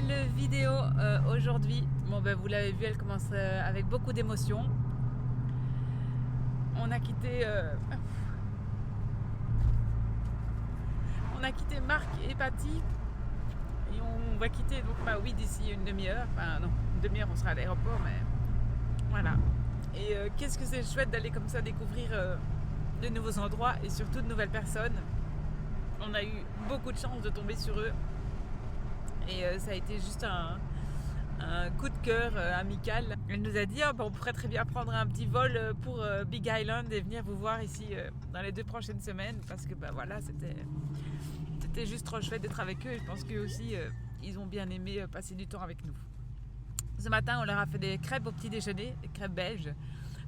nouvelle vidéo aujourd'hui. Bon ben vous l'avez vu, elle commence avec beaucoup d'émotions. On a quitté Marc et Patty et on va quitter donc Maui d'ici une demi-heure. Enfin non, une demi-heure on sera à l'aéroport, mais voilà. Et qu'est-ce que c'est chouette d'aller comme ça découvrir de nouveaux endroits et surtout de nouvelles personnes. On a eu beaucoup de chance de tomber sur eux et ça a été juste un coup de cœur amical. Elle nous a dit on pourrait très bien prendre un petit vol pour Big Island et venir vous voir ici dans les 2 prochaines semaines parce que voilà, c'était juste trop chouette d'être avec eux et je pense qu'eux aussi ils ont bien aimé passer du temps avec nous. Ce matin on leur a fait des crêpes au petit déjeuner, des crêpes belges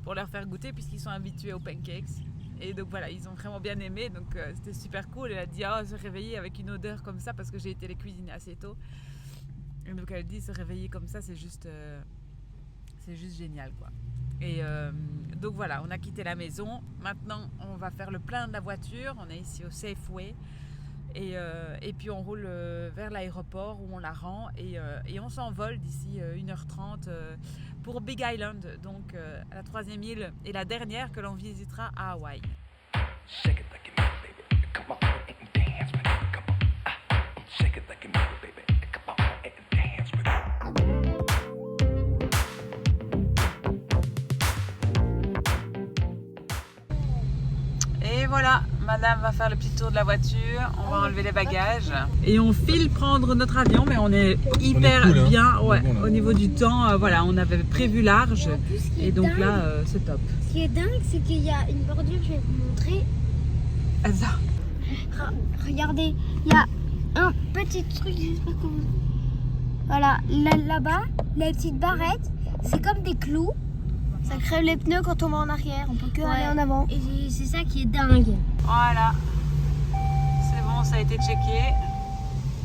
pour leur faire goûter puisqu'ils sont habitués aux pancakes. Et donc voilà, ils ont vraiment bien aimé, donc c'était super cool. Elle a dit se réveiller avec une odeur comme ça parce que j'ai été les cuisiner assez tôt. Et donc elle dit se réveiller comme ça, c'est juste génial quoi. Et donc voilà, on a quitté la maison. Maintenant on va faire le plein de la voiture. On est ici au Safeway et puis on roule vers l'aéroport où on la rend et on s'envole d'ici 1h30 pour Big Island, donc la 3e île et la dernière que l'on visitera à Hawaï. Shake it like you mean it, baby. Come on and dance with it. Come on. Shake it like you mean it, baby. Come on and dance with it. Et voilà, madame va faire le petit tour de la voiture, on va enlever les bagages et on file prendre notre avion, mais on est hyper cool, hein. bien Bon, là. au niveau du temps, voilà, on avait prévu large En plus, ce qui est et donc dingue, là c'est top. Ce qui est dingue, c'est qu'il y a une bordure, je vais vous montrer. Elsa. Regardez, il y a un petit truc, j'espère que vous... Voilà, là-bas, les petites barrettes, c'est comme des clous. Ça crève les pneus quand on va en arrière, on peut que aller en avant. Et c'est ça qui est dingue. Voilà, c'est bon, ça a été checké.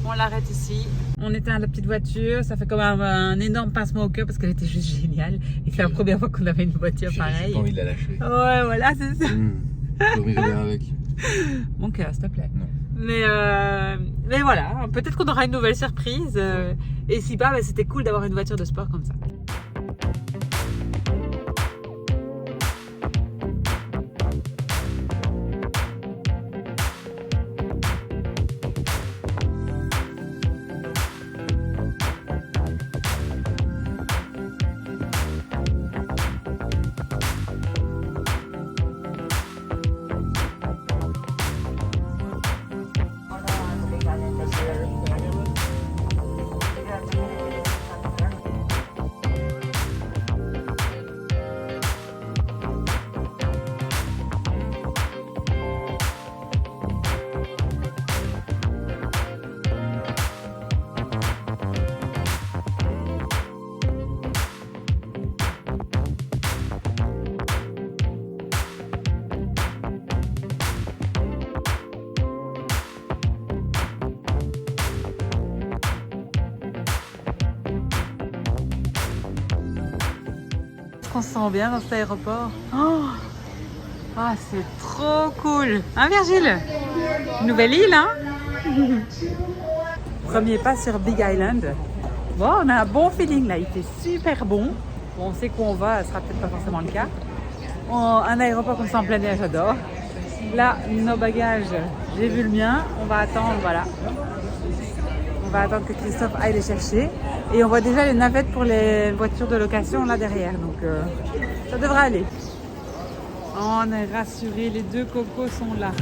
On l'arrête ici. On éteint la petite voiture, ça fait quand même un énorme pincement au cœur parce qu'elle était juste géniale. Et c'est la première fois qu'on avait une voiture pareille. J'ai pas envie de la lâcher. Ouais, voilà, c'est ça. J'ai envie de revenir avec. Mon cœur, s'il te plaît. Non. Mais voilà, peut-être qu'on aura une nouvelle surprise. Et si pas, c'était cool d'avoir une voiture de sport comme ça. On se sent bien dans cet aéroport. C'est trop cool. Hein Virgile? Nouvelle île, hein? Premier pas sur Big Island. Bon, on a un bon feeling là, il fait super bon. Bon, on sait où on va, ce sera peut-être pas forcément le cas. Un aéroport comme ça en plein air, j'adore. Là, nos bagages, j'ai vu le mien. On va attendre, voilà. On va attendre que Christophe aille les chercher. Et on voit déjà les navettes pour les voitures de location là derrière. Donc ça devrait aller. On est rassurés, les 2 cocos sont là.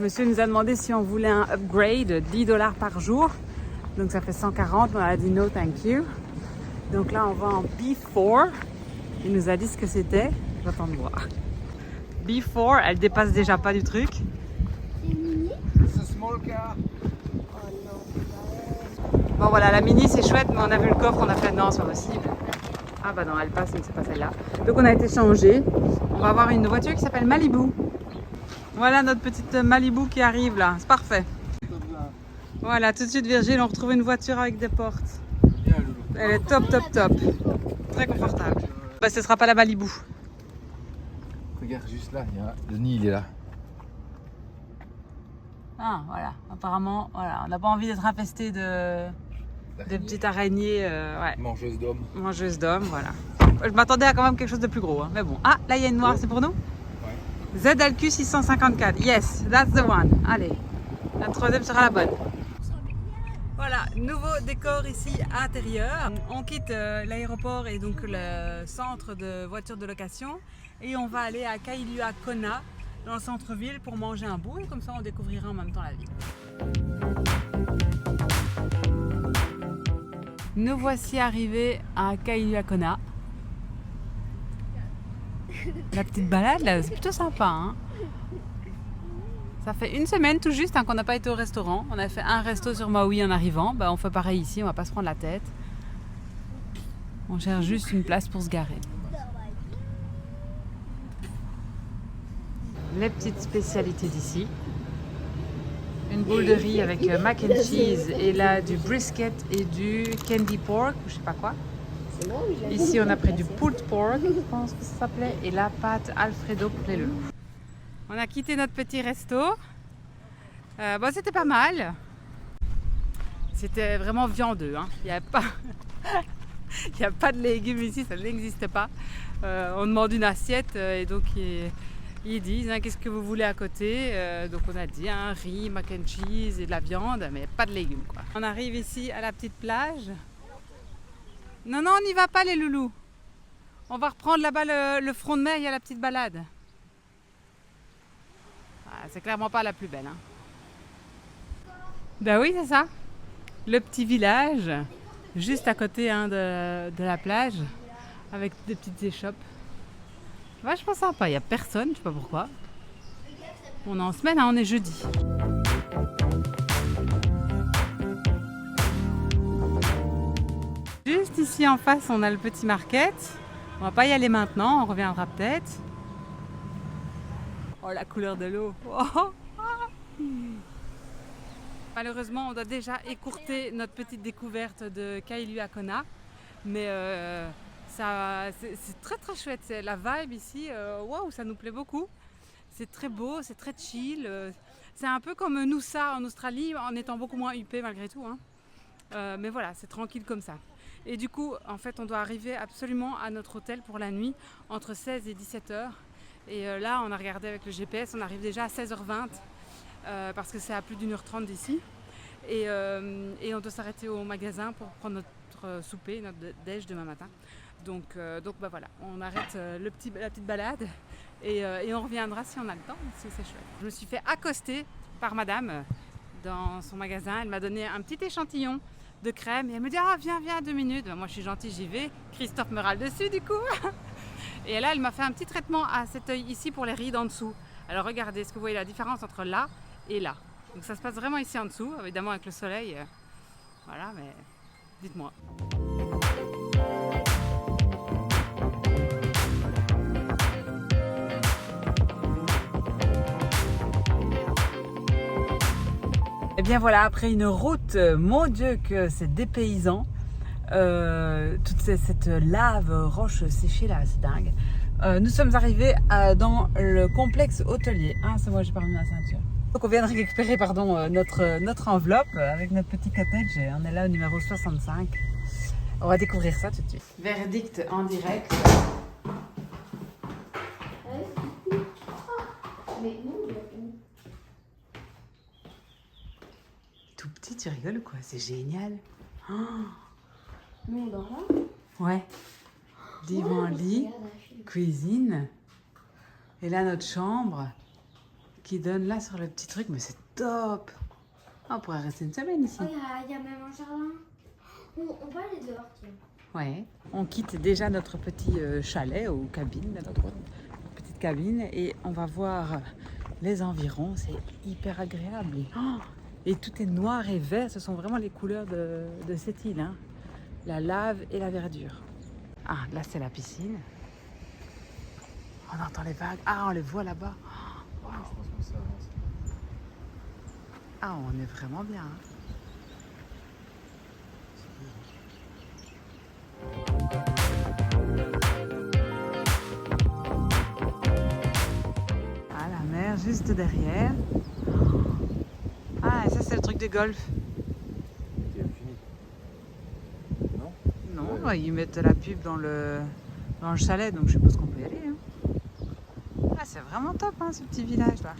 Monsieur nous a demandé si on voulait un upgrade, $10 par jour. Donc ça fait 140, on a dit no thank you. Donc là on va en B4. Il nous a dit ce que c'était. J'attends de voir. B4, elle dépasse déjà pas du truc. C'est un small car. Bon voilà, la Mini c'est chouette, mais on a vu le coffre, on a fait non, c'est pas possible. Ah bah non, elle passe, mais c'est pas celle-là. Donc on a été changé. On va avoir une voiture qui s'appelle Malibu. Voilà notre petite Malibu qui arrive là, c'est parfait. Voilà, tout de suite Virgile, on retrouve une voiture avec des portes. Bien, Loulou. Elle est top, top, top. Très confortable. Bah ce sera pas la Malibu. Regarde juste là, le nid il est là. Ah, voilà. Apparemment, voilà. On n'a pas envie d'être infesté de petites araignées. Ouais. Mangeuse d'hommes. Mangeuse d'hommes, voilà. Je m'attendais à quand même quelque chose de plus gros. Hein. Mais bon. Ah, là, il y a une noire, c'est pour nous? Ouais. ZLQ 654. Yes, that's the one. Allez. La troisième sera la bonne. Voilà, nouveau décor ici intérieur. On quitte l'aéroport et donc le centre de voitures de location et on va aller à Kailua Kona dans le centre-ville pour manger un bout et comme ça on découvrira en même temps la ville. Nous voici arrivés à Kailua Kona. La petite balade là, c'est plutôt sympa. Hein. Ça fait une semaine tout juste hein, qu'on n'a pas été au restaurant. On a fait un resto sur Maui en arrivant. Bah, on fait pareil ici, on va pas se prendre la tête. On cherche juste une place pour se garer. Les petites spécialités d'ici. Une boule de riz avec mac and cheese et là du brisket et du candy pork, je sais pas quoi. Ici on a pris du pulled pork, je pense que ça s'appelait, et la pâte Alfredo pour les loulous. On a quitté notre petit resto. Bon, c'était pas mal. C'était vraiment viandeux. Hein. Il n'y a pas de légumes ici, ça n'existe pas. On demande une assiette et donc ils disent hein, qu'est-ce que vous voulez à côté. Donc on a dit un riz, mac and cheese et de la viande, mais pas de légumes. Quoi. On arrive ici à la petite plage. Non, on n'y va pas les loulous. On va reprendre là-bas le front de mer, il y a la petite balade. C'est clairement pas la plus belle. Hein. Ben oui, c'est ça. Le petit village, juste à côté hein, de la plage, avec des petites échoppes. Vachement sympa, il n'y a personne, je sais pas pourquoi. On est en semaine, hein, on est jeudi. Juste ici en face, on a le petit market. On va pas y aller maintenant, on reviendra peut-être. Oh, la couleur de l'eau. Oh. Malheureusement, on doit déjà écourter notre petite découverte de Kailua Kona. Mais c'est très très chouette. La vibe ici, waouh, ça nous plaît beaucoup. C'est très beau, c'est très chill. C'est un peu comme Noosa en Australie, en étant beaucoup moins huppé malgré tout. Hein. Mais voilà, c'est tranquille comme ça. Et du coup, en fait, on doit arriver absolument à notre hôtel pour la nuit, entre 16 et 17 heures. Et là, on a regardé avec le GPS, on arrive déjà à 16h20 parce que c'est à plus d'1h30 d'ici. Et on doit s'arrêter au magasin pour prendre notre souper, notre déj demain matin. Donc bah voilà, on arrête la petite balade et on reviendra si on a le temps, si c'est chouette. Je me suis fait accoster par madame dans son magasin. Elle m'a donné un petit échantillon de crème et elle me dit « Ah, viens, 2 minutes ». Moi, je suis gentille, j'y vais. Christophe me râle dessus du coup. Et là, elle m'a fait un petit traitement à cet œil ici pour les rides en dessous. Alors regardez, est-ce que vous voyez la différence entre là et là? Donc ça se passe vraiment ici en dessous, évidemment avec le soleil. Voilà, mais dites-moi. Et bien voilà, après une route, mon Dieu que c'est dépaysant. Toute cette lave roche séchée là, c'est dingue. Nous sommes arrivés dans le complexe hôtelier. Ah, c'est moi, j'ai pas remis ma ceinture. Donc on vient de récupérer notre enveloppe avec notre petit cottage. On est là au numéro 65. On va découvrir ça tout de suite. Verdict en direct. Tout petit, tu rigoles ou quoi? C'est génial. Oh. Nous on dort là? Ouais. Divan, lit, cuisine. Et là, notre chambre qui donne là sur le petit truc. Mais c'est top. Oh, on pourrait rester une semaine ici. Oh, il y a même un jardin. On va aller dehors, tiens. Ouais. On quitte déjà notre petit chalet ou cabine, là, notre petite cabine. Et on va voir les environs. C'est hyper agréable. Oh, et tout est noir et vert. Ce sont vraiment les couleurs de cette île. Hein. La lave et la verdure. Ah, là c'est la piscine. On entend les vagues. Ah, on les voit là-bas. Wow. Ah, on est vraiment bien. Hein. Ah, la mer juste derrière. de golf. C'est fini. Non? Non, Ouais. bah, ils mettent la pub dans le chalet, donc je suppose qu'on peut y aller. Hein. Ah, c'est vraiment top, hein, ce petit village là.